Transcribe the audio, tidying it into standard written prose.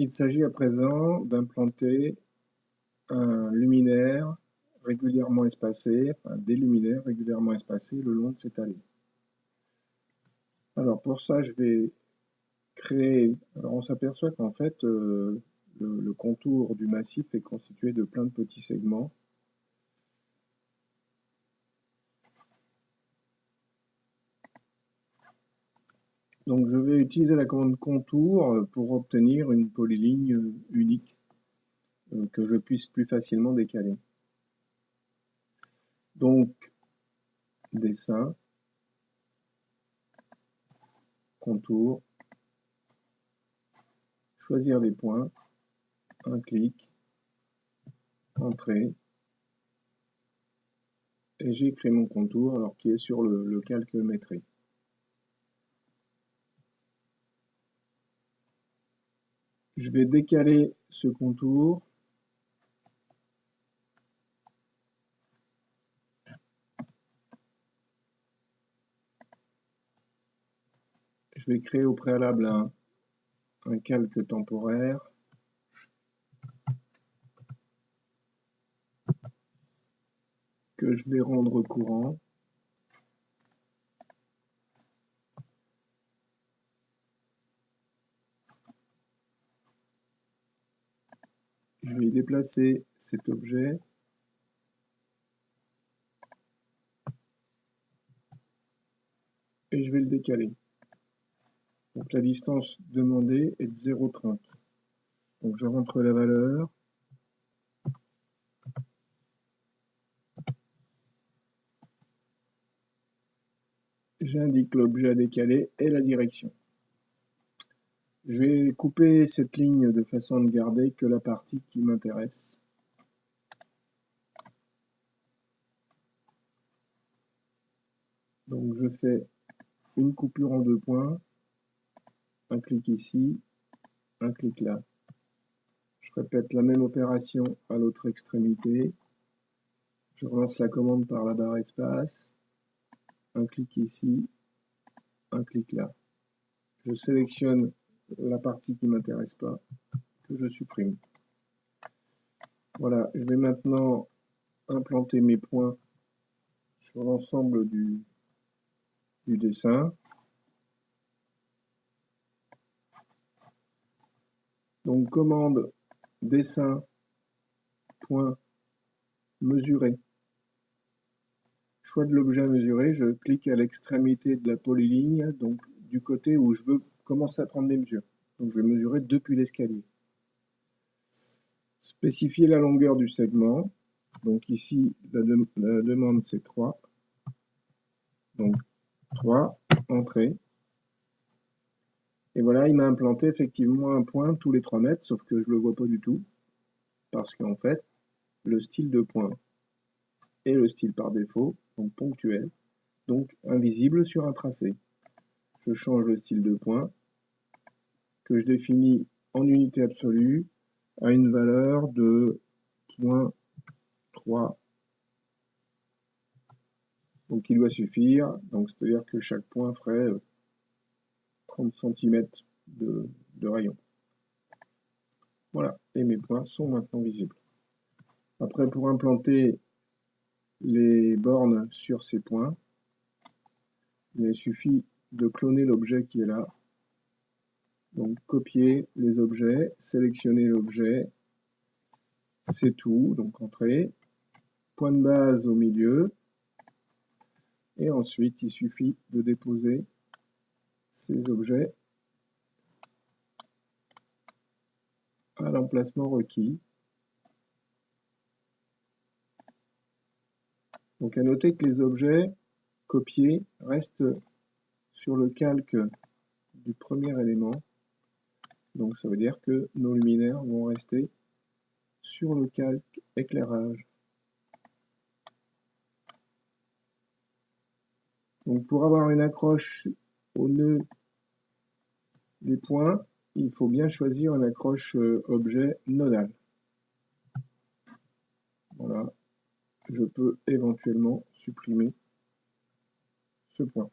Il s'agit à présent d'implanter un luminaire régulièrement espacé, enfin des luminaires régulièrement espacés le long de cette allée. Alors pour ça, je vais créer. Alors on s'aperçoit qu'en fait, le contour du massif est constitué de plein de petits segments. Donc je vais utiliser la commande contour pour obtenir une polyligne unique que je puisse plus facilement décaler. Donc dessin, contour, choisir des points, un clic, entrée, et j'ai créé mon contour alors qui est sur le calque métré. Je vais décaler ce contour je vais créer au préalable un calque temporaire que je vais rendre courant. Je vais déplacer cet objet et je vais le décaler. Donc la distance demandée est de 0,30. Donc je rentre la valeur. J'indique l'objet à décaler et la direction. Je vais couper cette ligne de façon à ne garder que la partie qui m'intéresse. Donc je fais une coupure en 2 points, un clic ici, un clic là. Je répète la même opération à l'autre extrémité. Je relance la commande par la barre espace, un clic ici, un clic là. Je sélectionne la partie qui ne m'intéresse pas, que je supprime. Voilà, je vais maintenant implanter mes points sur l'ensemble du dessin. Donc commande dessin, point, mesurer. Choix de l'objet à mesurer, je clique à l'extrémité de la polyligne, donc du côté où je veux commencer à prendre des mesures. Donc je vais mesurer depuis l'escalier. Spécifier la longueur du segment. Donc ici, la demande c'est 3. Donc 3, entrée. Et voilà, il m'a implanté effectivement un point tous les 3 mètres, sauf que je ne le vois pas du tout. Parce qu'en fait, le style de point est le style par défaut, donc ponctuel, donc invisible sur un tracé. Je change le style de point, que je définis en unité absolue, à une valeur de 0,3. Donc il doit suffire, donc c'est-à-dire que chaque point ferait 30 cm de rayon. Voilà, et mes points sont maintenant visibles. Après, pour implanter les bornes sur ces points, il suffit de cloner l'objet qui est là. Donc copier les objets, sélectionner l'objet, c'est tout, donc entrée, point de base au milieu, et ensuite il suffit de déposer ces objets à l'emplacement requis. Donc à noter que les objets copiés restent sur le calque du premier élément. Donc ça veut dire que nos luminaires vont rester sur le calque éclairage. Donc pour avoir une accroche au nœud des points, il faut bien choisir une accroche objet nodale. Voilà, je peux éventuellement supprimer ce point.